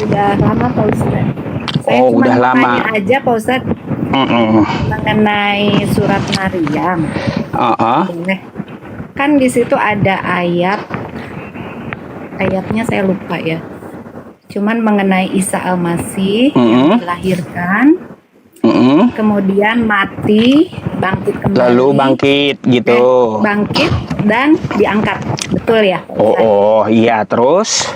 Udah lama Pak Ustadz. Saya Oh, cuma udah mau lama. tanya aja Pak Ustadz Mm-mm. mengenai surat Maryam. Uh-uh. Boleh. Kan di situ ada ayatnya saya lupa ya. Cuman mengenai Isa Al-Masih yang dilahirkan, kemudian mati, bangkit kembali. Lalu bangkit gitu. Bangkit dan diangkat. Betul ya? Pak Ustadz? Oh iya, terus?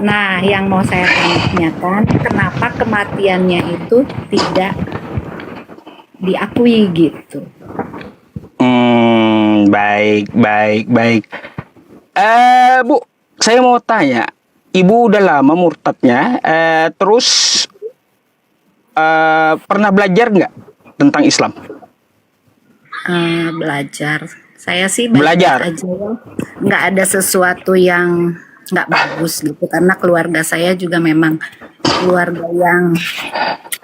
Nah, yang mau saya tanyakan, kenapa kematiannya itu tidak diakui gitu? Baik. Bu, saya mau tanya, Ibu udah lama murtadnya, terus pernah belajar nggak tentang Islam? Belajar. Saya sih Belajar. aja ya. Nggak ada sesuatu yang nggak bagus gitu. Karena keluarga saya juga memang keluarga yang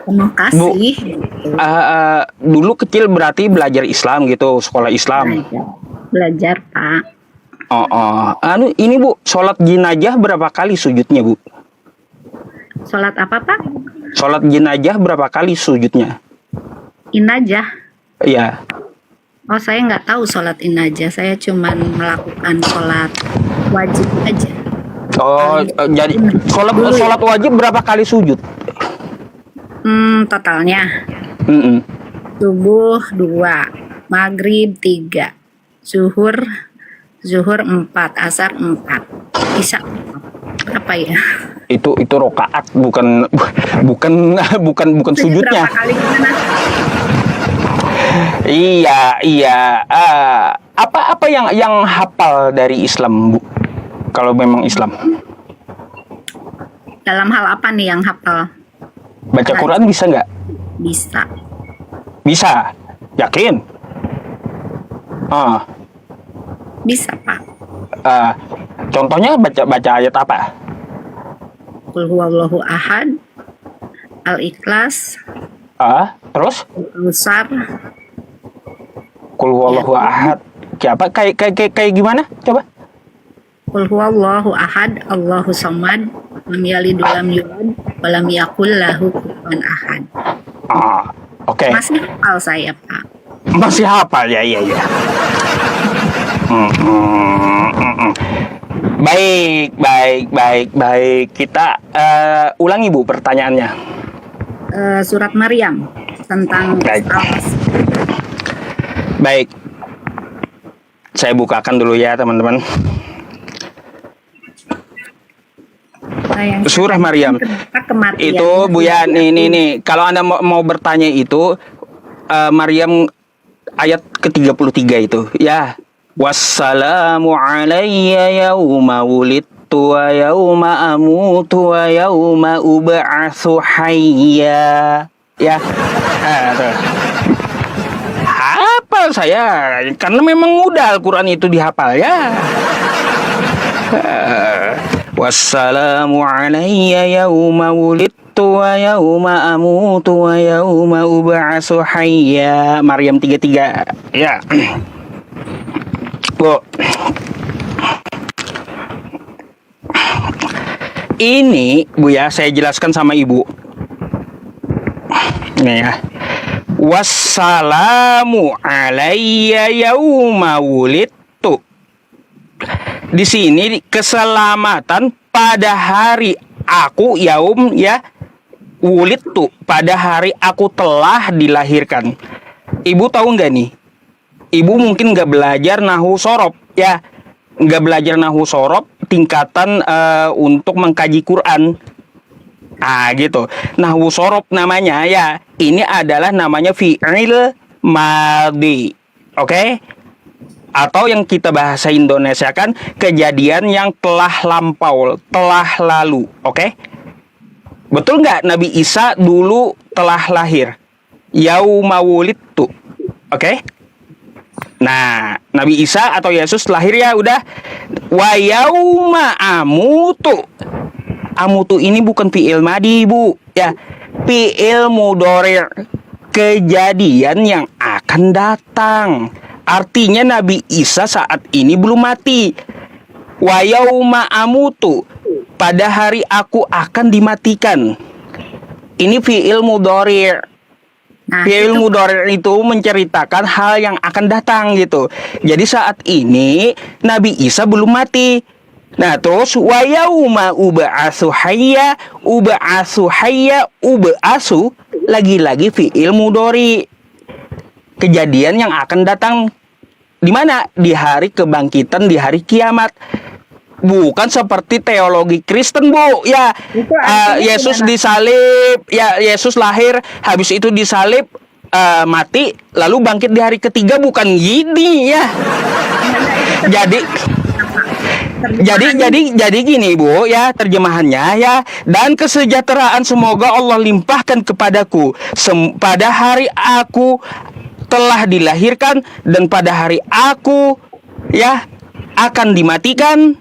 penuh kasih. Bu, gitu. dulu kecil berarti belajar Islam gitu, sekolah Islam. Belajar Pak. Ini Bu, sholat jenazah berapa kali sujudnya Bu? Sholat apa Pak? Sholat jenazah berapa kali sujudnya? Inajah. Iya. Oh, saya nggak tahu sholat inajah. Saya cuma melakukan sholat wajib aja. Jadi sholat wajib berapa kali sujud? Totalnya. Subuh 2, maghrib 3, zuhur 4, asar 4, isya 4. Apa ya? Itu rokaat, bukan sujudnya. Berapa kali gimana? Iya. Apa yang hafal dari Islam, Bu? Kalau memang Islam. Dalam hal apa nih yang hafal? Baca Quran bisa nggak? Bisa. Bisa. Yakin? Bisa, Pak. Contohnya baca ayat apa? Qul huwallahu ahad, Al-Ikhlas, Terus? Al-Kausar. Qul huwallahu ahad. Kayak gimana? Coba. Qul huwallahu ahad, Allahu samad, lam yalid walam yulad, walam yakul lahu kufuwan ahad. Oke. Masih hafal saya, Pak. Masih hafal ya. Baik. Kita ulangi Bu pertanyaannya. Surat Maryam tentang Al-Masih. Baik. Saya bukakan dulu ya teman-teman. Surah Maryam. Itu Bu ya, nih. Kalau Anda mau bertanya itu Maryam ayat ke-33 itu ya. Wassalamu alayya yauma wulidtu wa yauma amutu wa yauma ub'atsu hayya. Ya. Hafal saya karena memang mudah Al-Qur'an itu dihafal ya. Wassalamu alayya yauma wulidtu wa yauma amutu wa yauma ub'atsu hayya. Maryam 33 ya. Bu, ini Bu ya, saya jelaskan sama Ibu. Ini ya. Wassalamu alayya yauma wulidtu. Di sini keselamatan pada hari aku, yaum ya, wulidtu, pada hari aku telah dilahirkan. Ibu tahu nggak nih? Ibu mungkin nggak belajar nahwu sorob ya, nggak belajar nahwu sorob tingkatan untuk mengkaji Quran. Gitu. Nahwu sorob namanya ya. Ini adalah namanya fi'il madhi. Oke? Atau yang kita bahasa Indonesia kan kejadian yang telah lampau, telah lalu. Oke? Betul nggak Nabi Isa dulu telah lahir? Yauma wulidtu. Oke? Nah, Nabi Isa atau Yesus lahir ya udah. Wa yauma amutu. Amutu ini bukan fi'il madhi, Bu. Ya, fi'il mudhari'. Kejadian yang akan datang. Artinya Nabi Isa saat ini belum mati. Wa yauma amutu. pada hari aku akan dimatikan. Ini fi'il mudhari'. Nah, Fi'il itu mudhari' itu menceritakan hal yang akan datang gitu. Jadi saat ini Nabi Isa belum mati. Nah, terus wa yauma ub'atsu hayya, ub'atsu lagi-lagi fi'il mudhari'. Kejadian yang akan datang di mana? Di hari kebangkitan, di hari kiamat. Bukan seperti teologi Kristen, Bu. Ya, itu artinya Yesus gimana? disalib, ya Yesus lahir, habis itu disalib, mati, lalu bangkit di hari ketiga, bukan gini ya. Jadi jadi gini, Bu, ya terjemahannya ya. Dan kesejahteraan semoga Allah limpahkan kepadaku pada hari aku telah dilahirkan dan pada hari aku ya akan dimatikan.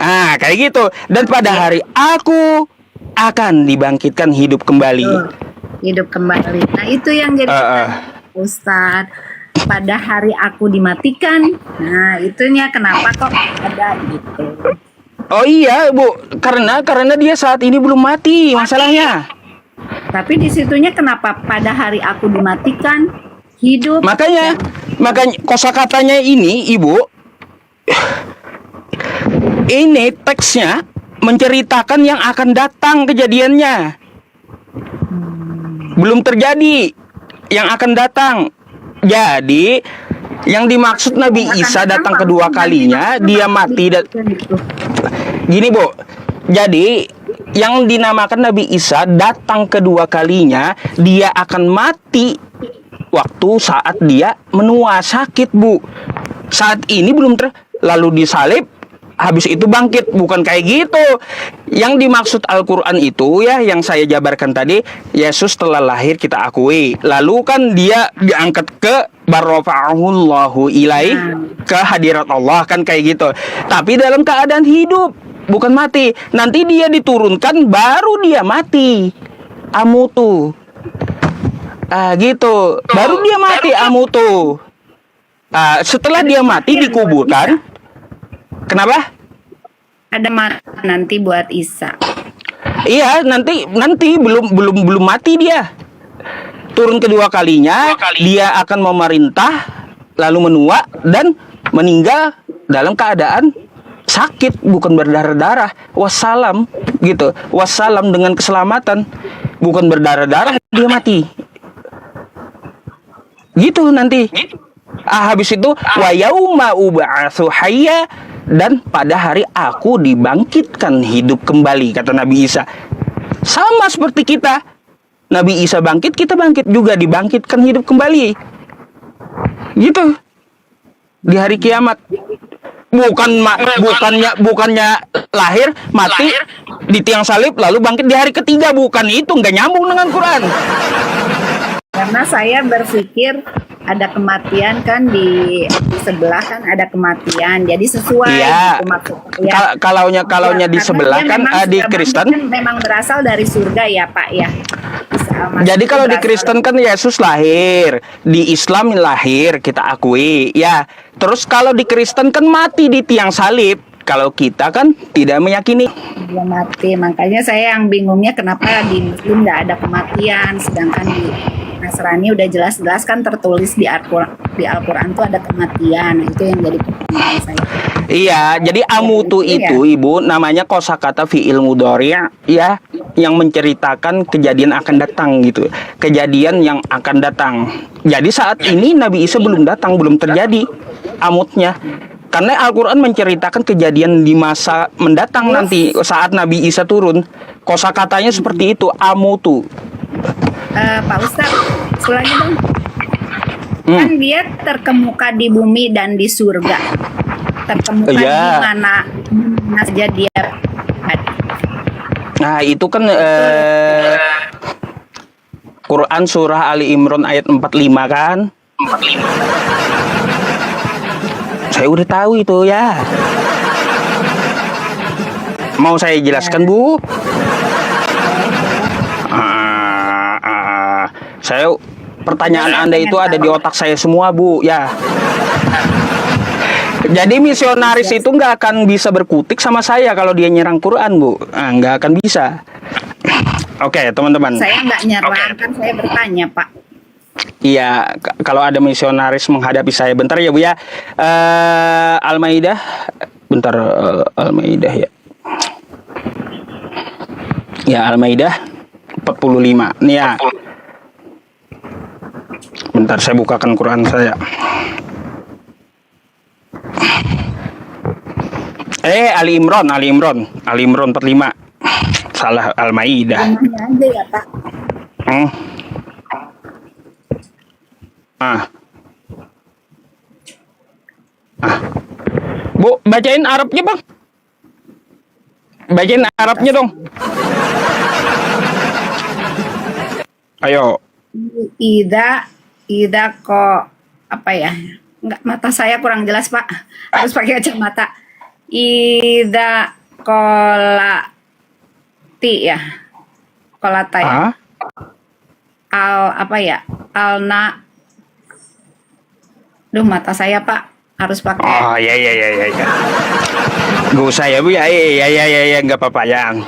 Ah, kayak gitu. Dan pada hari aku akan dibangkitkan hidup kembali. Tuh, hidup kembali. Nah, itu yang jadi Ustadz, pada hari aku dimatikan. Nah, itunya kenapa kok ada gitu. Oh iya, Bu. Karena dia saat ini belum mati masalahnya. Tapi di situnya kenapa pada hari aku dimatikan hidup? Makanya kosakatanya ini, Ibu, ini teksnya menceritakan yang akan datang kejadiannya. Belum terjadi yang akan datang. Jadi yang dimaksud Nabi Isa datang kedua kalinya, dia mati dan gini, Bu. Jadi yang dinamakan Nabi Isa datang kedua kalinya, dia akan mati waktu saat dia menua sakit, Bu. Saat ini belum lalu disalib, habis itu bangkit, bukan kayak gitu. Yang dimaksud Al-Quran itu ya, yang saya jabarkan tadi, Yesus telah lahir kita akui, lalu kan dia diangkat ke barrafa'ahullahu ilaih, ke hadirat Allah, kan kayak gitu. Tapi dalam keadaan hidup, bukan mati. Nanti dia diturunkan, baru dia mati, amutu. Gitu, baru dia mati, amutu. Setelah dia mati dikuburkan. Kenapa? Ada mati nanti buat Isa. Iya, nanti belum mati dia. Turun kedua kalinya, dia akan memerintah, lalu menua dan meninggal dalam keadaan sakit, bukan berdarah-darah. Wassalam gitu. Wassalam dengan keselamatan, bukan berdarah-darah, dia mati. Gitu nanti. Habis itu wa yauma ub'atsu hayya, dan pada hari aku dibangkitkan hidup kembali, kata Nabi Isa. Sama seperti kita. Nabi Isa bangkit, kita bangkit juga, dibangkitkan hidup kembali. Gitu. Di hari kiamat. Bukannya lahir, mati di tiang salib lalu bangkit di hari ketiga, bukan itu, nggak nyambung dengan Quran. Karena saya berpikir ada kematian kan di sebelah kan ada kematian, jadi sesuai Iya. gitu maksudnya. Kalaunya di Karena sebelah dia kan memang di sudah Kristen. bangkit kan memang berasal dari surga ya Pak ya. Jadi kalau di Kristen kan Yesus lahir, di Islam lahir, kita akui ya. Terus kalau di Kristen kan mati di tiang salib. Kalau kita kan tidak meyakini. dia mati, makanya saya yang bingungnya kenapa di Muslim nggak ada kematian, sedangkan di Nasrani udah jelas-jelas kan tertulis di Al-Quran tuh ada kematian. Itu yang jadi pertanyaan saya. Iya, jadi amutu itu, Ibu, namanya kosakata fi'il mudhari' ya, yang menceritakan kejadian akan datang gitu. Kejadian yang akan datang. Jadi saat ini Nabi Isa belum datang, belum terjadi amutnya. Karena Al-Quran menceritakan kejadian di masa mendatang nanti saat Nabi Isa turun. Kosakatanya seperti itu, amutu. Pak Ustadz, selanjutnya dong. Kan dia terkemuka di bumi dan di surga. Terkemuka di mana saja dia ada. Nah, itu kan Quran surah Ali Imran ayat 45 kan? 45. Saya udah tahu itu ya. Mau saya jelaskan, Bu? Pertanyaan Anda itu ada di otak saya semua, Bu, ya. Jadi misionaris itu nggak akan bisa berkutik sama saya kalau dia nyerang Quran, Bu. Nah, nggak akan bisa. Oke, teman-teman. Saya nggak nyerang, kan saya bertanya, Pak. Iya, kalau ada misionaris menghadapi saya, bentar ya Bu ya. Al-Maidah, bentar, Al-Maidah ya. Ya, Al-Maidah 45. Nih ya. Bentar, saya bukakan Quran saya. Ali Imran 45. Salah, Al-Maidah. Jumlahnya aja ya, Pak. Bu, bacain Arabnya, Bang. Bacain Arabnya dong. Ayo. Ida kok apa ya? Enggak, mata saya kurang jelas, Pak. Harus pakai kacamata. Ida kolati ya. Kolata ya. Ah? Apa ya? Alna. Duh, mata saya, Pak. Harus pakai. Oh, ya. Gak usah ya, Bu ya. Ya, enggak apa-apa, yang.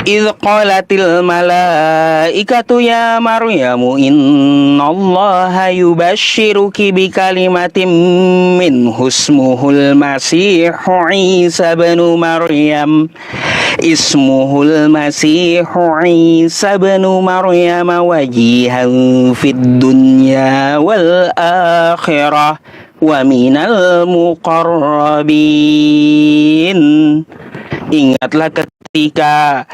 Idh qalatil malaikatu ya Maryamu innallaha yubashshiruki bikalimatin minhu ismuhul masihu Isa ibnu Maryam wajihan fid dunya wal akhirah wa minal muqarrabin. Ingatlah ketika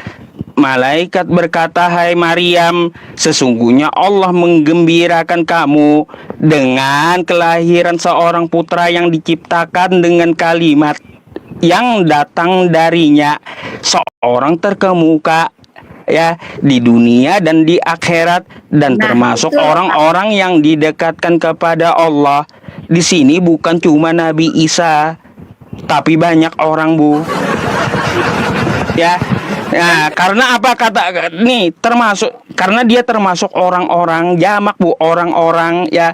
malaikat berkata, "Hai Maryam, sesungguhnya Allah menggembirakan kamu dengan kelahiran seorang putra yang diciptakan dengan kalimat yang datang darinya, seorang terkemuka ya di dunia dan di akhirat, dan termasuk orang-orang yang didekatkan kepada Allah." Di sini bukan cuma Nabi Isa, tapi banyak orang, Bu. Ya. Nah, karena apa kata nih, termasuk karena dia termasuk orang-orang jamak, Bu, orang-orang ya,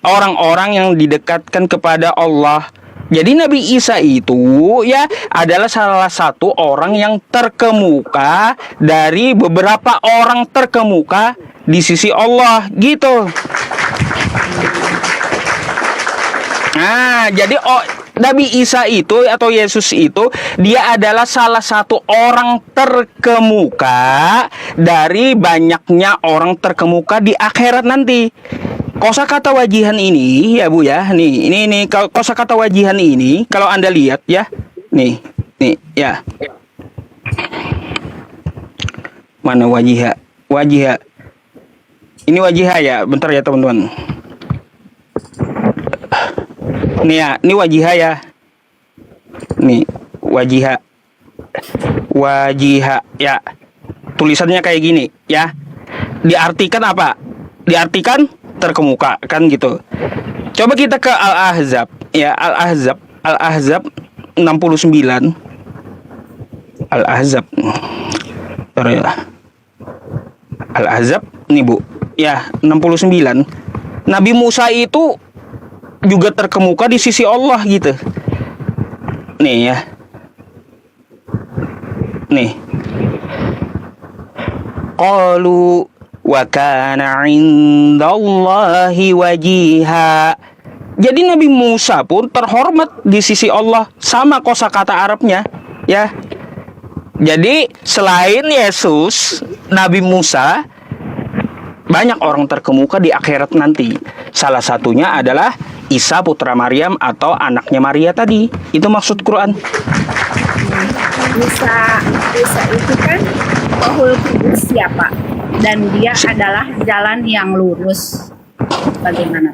orang-orang yang didekatkan kepada Allah. Jadi Nabi Isa itu ya adalah salah satu orang yang terkemuka dari beberapa orang terkemuka di sisi Allah gitu. Nah, jadi Nabi Isa itu atau Yesus itu dia adalah salah satu orang terkemuka dari banyaknya orang terkemuka di akhirat nanti. Kosakata wajihan ini ya, Bu ya. Ini kosakata wajihan ini kalau Anda lihat ya. Nih ya. Mana wajiha? Wajiha. Ini wajiha ya. Bentar ya, teman-teman. Nih ya, ini wajiha ya. Nih, wajiha. Wajiha ya. Tulisannya kayak gini ya. Diartikan apa? Diartikan terkemuka kan gitu. Coba kita ke Al-Ahzab ya, Al-Ahzab 69. Al-Ahzab. Al-Ahzab nih, Bu. Ya, 69. Nabi Musa itu juga terkemuka di sisi Allah gitu. Nih ya. Nih. Qalu wa kana 'indallahi wajiha. Jadi Nabi Musa pun terhormat di sisi Allah, sama kosakata Arabnya ya. Jadi selain Yesus, Nabi Musa, banyak orang terkemuka di akhirat nanti. Salah satunya adalah Isa putra Maryam atau anaknya Maria tadi. Itu maksud Quran. Isa itu kan Rohul Kudus ya, Pak. Dan dia adalah jalan yang lurus. Bagaimana?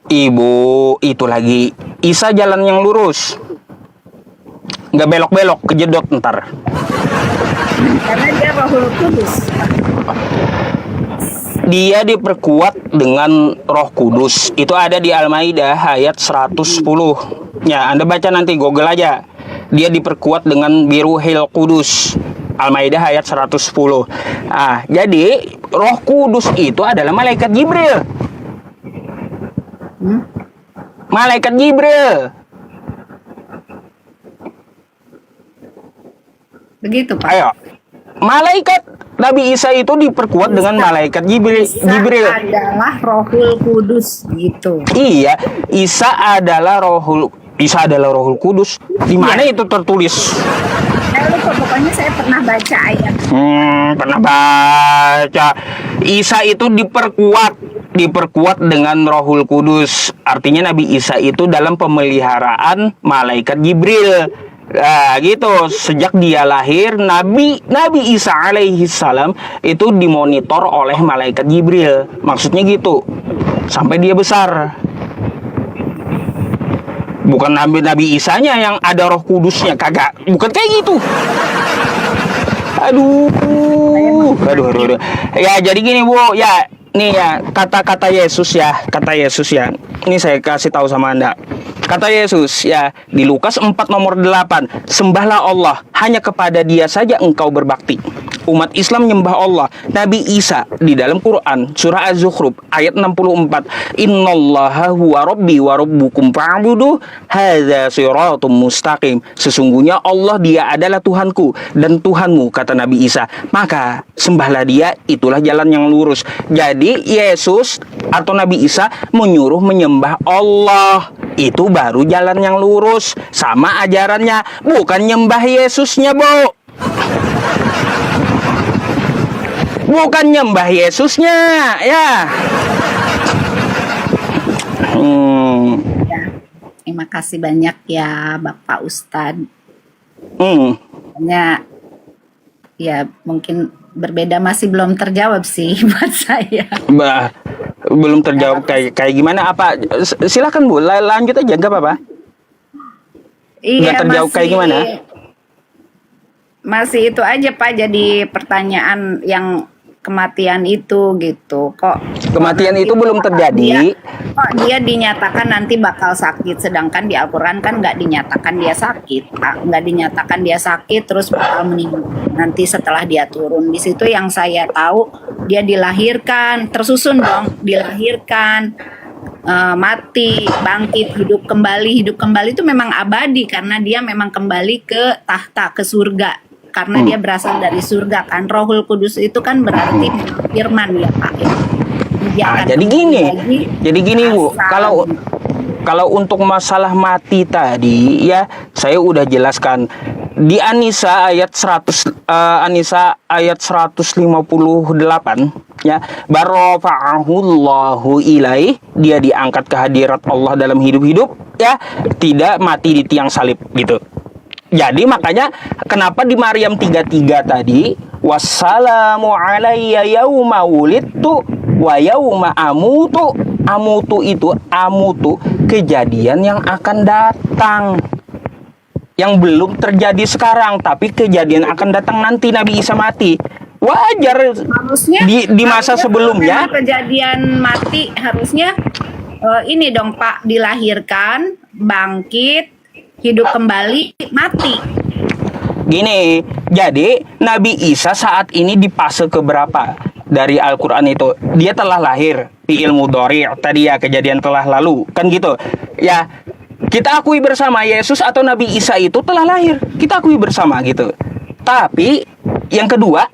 Ibu, itu lagi Isa jalan yang lurus. Nggak belok-belok, kejedot ntar. Karena dia Rohul Kudus. Dia diperkuat dengan Roh Kudus. Itu ada di Al-Maidah ayat 110. Ya, Anda baca nanti, Google aja. Dia diperkuat dengan Biruhil Kudus. Al-Maidah ayat 110. Jadi Roh Kudus itu adalah malaikat Jibril. Malaikat Jibril. Begitu, Pak. Ayo. Malaikat Nabi Isa itu diperkuat dengan malaikat Jibril. Isa adalah Rohul Kudus gitu. Iya, Isa adalah Rohul Kudus. Di mana itu tertulis? Saya lupa, pokoknya saya pernah baca ayat. Pernah baca. Isa itu diperkuat dengan Rohul Kudus. Artinya Nabi Isa itu dalam pemeliharaan malaikat Jibril. Nah, gitu. Sejak dia lahir, Nabi Isa alaihi salam itu dimonitor oleh malaikat Jibril. Maksudnya gitu. Sampai dia besar. Bukan Nabi Isanya yang ada Roh Kudusnya, kagak. Bukan kayak gitu. Aduh. Ya, jadi gini, Bu. Ya, nih ya, kata Yesus ya. Ini saya kasih tahu sama Anda. Kata Yesus ya di Lukas 4 nomor 8, sembahlah Allah, hanya kepada Dia saja engkau berbakti. Umat Islam menyembah Allah. Nabi Isa di dalam Quran surah Az-Zukhruf ayat 64, innallaha huwa rabbi wa rabbukum fa'buduh hadza shiratum mustaqim. Sesungguhnya Allah Dia adalah Tuhanku dan Tuhanmu, kata Nabi Isa. Maka sembahlah Dia, itulah jalan yang lurus. Jadi Yesus atau Nabi Isa menyuruh menyembah Allah. Itu baru jalan yang lurus sama ajarannya, bukan nyembah Yesusnya, Bu. Bukan nyembah Yesusnya, ya. Ya, terima kasih banyak ya Bapak Ustadz. Ya mungkin berbeda, masih belum terjawab sih buat saya. Belum terjawab kayak gimana? Apa? Silakan Bu, lanjut aja, nggak apa-apa. Iya, nggak terjawab kayak gimana? Masih itu aja Pak, jadi pertanyaan yang kematian itu gitu. Kematian itu belum terjadi. Dia dinyatakan nanti bakal sakit, sedangkan di Al-Quran kan nggak dinyatakan dia sakit, terus bakal meninggal nanti setelah dia turun. Di situ yang saya tahu dia dilahirkan, tersusun dong, dilahirkan, mati, bangkit, hidup kembali itu memang abadi karena dia memang kembali ke tahta, ke surga. Karena dia berasal dari surga kan. Rohul Kudus itu kan berarti firman ya Pak. Jadi gini Bu, kalau untuk masalah mati tadi ya saya udah jelaskan di An-Nisa ayat 158 ya, barofa'ahullahu ilaih, dia diangkat ke hadirat Allah dalam hidup ya, tidak mati di tiang salib gitu. Jadi makanya kenapa di Maryam 33 tadi wassalamu alayya yauma wulidtu wa yauma amutu. Amutu kejadian yang akan datang, yang belum terjadi sekarang, tapi kejadian akan datang nanti Nabi Isa mati. Wajar harusnya di masa sebelumnya kejadian mati harusnya ini dong Pak, dilahirkan, bangkit, hidup kembali, mati. Gini, jadi Nabi Isa saat ini di fase keberapa dari Al-Quran itu? Dia telah lahir di ilmu Dori' tadi ya, kejadian telah lalu, kan gitu. Ya, kita akui bersama Yesus atau Nabi Isa itu telah lahir, kita akui bersama gitu. Tapi yang kedua,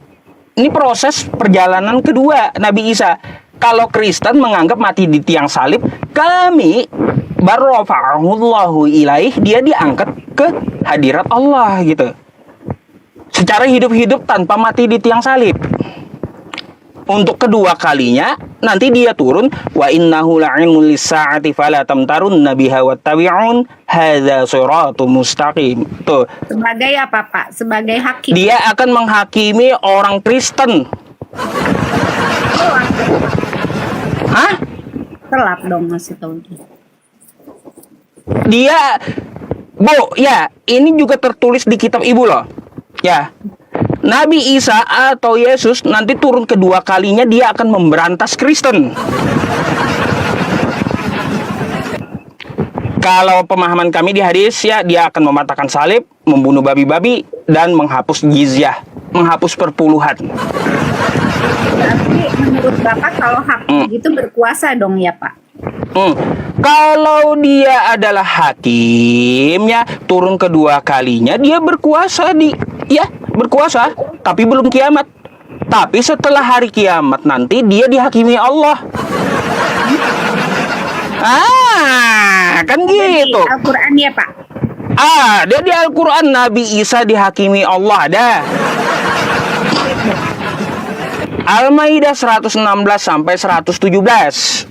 ini proses perjalanan kedua Nabi Isa. Kalau Kristen menganggap mati di tiang salib, kami barofa'ahullahu ilaih, dia diangkat ke hadirat Allah gitu. Secara hidup-hidup tanpa mati di tiang salib. Untuk kedua kalinya nanti dia turun, wa innahu la'ilmun lis-sa'ati fala tamtarunna biha wattabi'un hadza shiratum mustaqim. Tuh. Sebagai apa Pak? Sebagai hakim. Dia akan menghakimi orang Kristen. Hah? Telat dong masih tahu. Dia, Bu, ya, ini juga tertulis di kitab Ibu loh. Ya. Nabi Isa atau Yesus nanti turun kedua kalinya, dia akan memberantas Kristen. Kalau pemahaman kami di hadis ya, dia akan mematahkan salib, membunuh babi-babi, dan menghapus jizyah, menghapus perpuluhan. Tapi menurut Bapak kalau hakim itu berkuasa dong ya Pak? Kalau dia adalah hakim, ya, turun kedua kalinya dia berkuasa berkuasa, tapi belum kiamat. Tapi setelah hari kiamat nanti dia dihakimi Allah. Kan gitu. Di Al-Quran ya Pak? Dia di Al-Quran Nabi Isa dihakimi Allah ada. Al-Maidah 116 sampai 117.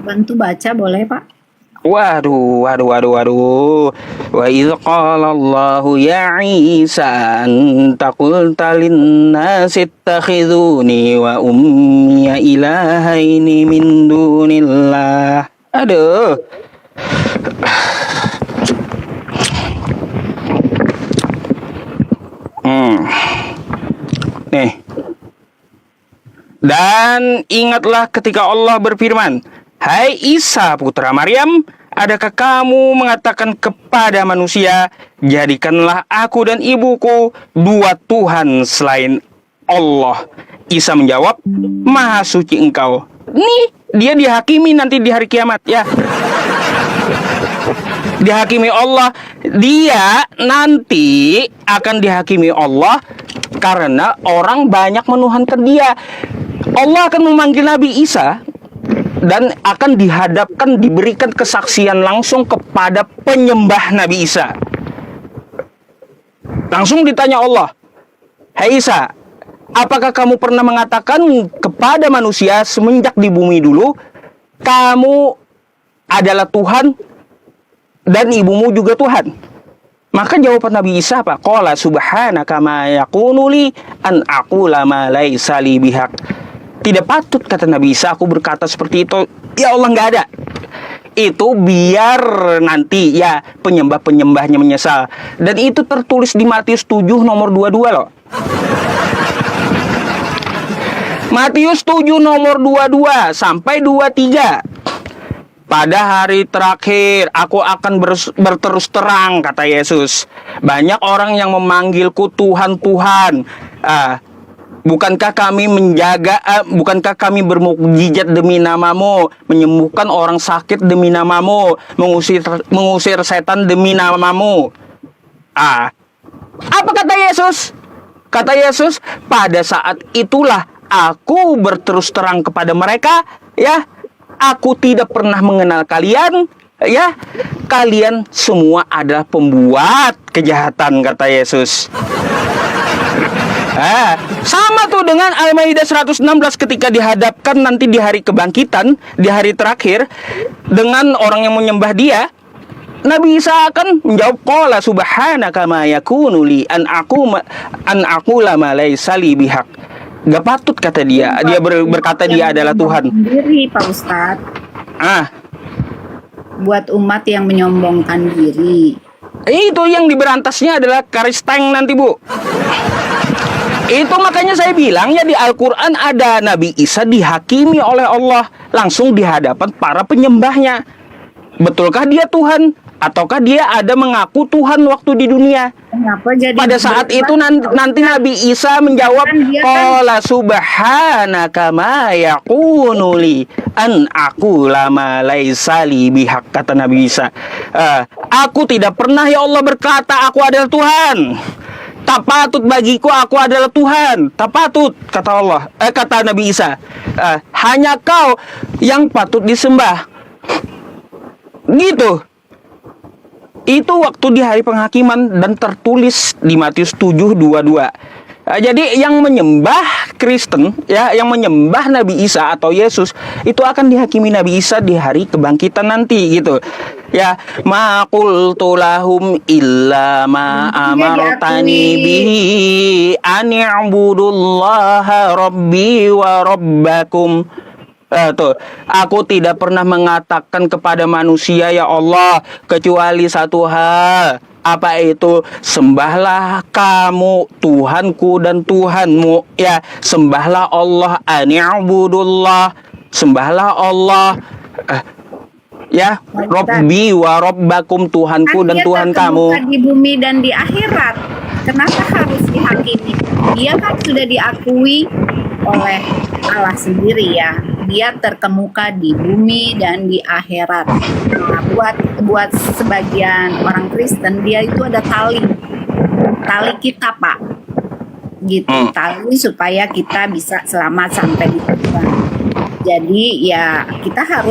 Bantu baca boleh Pak? Waduh. Wa idh qala Allahu ya Isa anta qulta lin-nasi ittakhiduni wa ummiya ilahaini min dunillah. Aduh. Nih. Dan ingatlah ketika Allah berfirman, "Hai Isa putra Maryam, adakah kamu mengatakan kepada manusia, jadikanlah aku dan ibuku dua Tuhan selain Allah?" Isa menjawab, "Maha suci engkau." Nih, dia dihakimi nanti di hari kiamat, ya. Dihakimi Allah. Dia nanti akan dihakimi Allah karena orang banyak menuhankan dia. Allah akan memanggil Nabi Isa dan akan dihadapkan, diberikan kesaksian langsung kepada penyembah Nabi Isa. Langsung ditanya Allah, "Hai Isa, apakah kamu pernah mengatakan kepada manusia semenjak di bumi dulu, kamu adalah Tuhan dan ibumu juga Tuhan?" Maka jawaban Nabi Isa apa? Qala subhanaka ma yakunu li an aqula ma laisa li bihaq. Tidak patut, kata Nabi Isa, aku berkata seperti itu. Ya Allah, nggak ada. Itu biar nanti ya penyembah-penyembahnya menyesal. Dan itu tertulis di Matius 7 nomor 22 loh. Matius 7 nomor 22 sampai 23. Pada hari terakhir aku akan berterus terang, kata Yesus. Banyak orang yang memanggilku Tuhan, Tuhan. Bukankah kami bermukjizat demi namamu, menyembuhkan orang sakit demi namamu, mengusir setan demi namamu? Apa kata Yesus? Kata Yesus, pada saat itulah aku berterus terang kepada mereka, ya, aku tidak pernah mengenal kalian, ya, kalian semua adalah pembuat kejahatan, kata Yesus. Sama tuh dengan Al-Maidah 116 ketika dihadapkan nanti di hari kebangkitan, di hari terakhir, dengan orang yang menyembah dia, Nabi Isa akan menjawab, qala subhanaka ma yakunu li an aqula ma laysa li bihaq. Gak patut, kata dia. Dia berkata dia adalah Tuhan. Diri, Pak Ustadz. Buat umat yang menyombongkan diri. Itu yang diberantasnya adalah Karisteng nanti, Bu. Itu makanya saya bilang ya, di Al-Quran ada Nabi Isa dihakimi oleh Allah langsung di hadapan para penyembahnya. Betulkah dia Tuhan? Ataukah dia ada mengaku Tuhan waktu di dunia? Pada saat itu nanti Nabi Isa menjawab, qala subhanaka ma yakunu li an aqula ma laisa li bihaq, kata Nabi Isa. Aku tidak pernah ya Allah berkata aku adalah Tuhan. Tak patut bagiku aku adalah Tuhan. Tak patut, kata Allah. Kata Nabi Isa. Hanya kau yang patut disembah. Gitu. Itu waktu di hari penghakiman dan tertulis di Matius 7:22. Jadi yang menyembah Kristen, ya, yang menyembah Nabi Isa atau Yesus, itu akan dihakimi Nabi Isa di hari kebangkitan nanti, gitu. Ya, ma qultu lahum illa ma amartani bihi an i'budullaha rabbi wa rabbakum. Tuh, aku tidak pernah mengatakan kepada manusia, ya Allah, kecuali satu hal. Apa itu? Sembahlah kamu Tuhanku dan Tuhanmu, ya. Sembahlah Allah, ani'budullah. Sembahlah Allah, ya, Rabbi wa Rabbakum, Tuhanku dan Tuhan kamu. Di bumi dan di akhirat, kenapa harus dihakimi? Dia kan sudah diakui oleh Allah sendiri, ya. dia terkemuka di bumi dan di akhirat. Nah, buat sebagian orang Kristen dia itu ada tali kita Pak, gitu, tali supaya kita bisa selamat sampai di tujuan. Jadi ya kita harus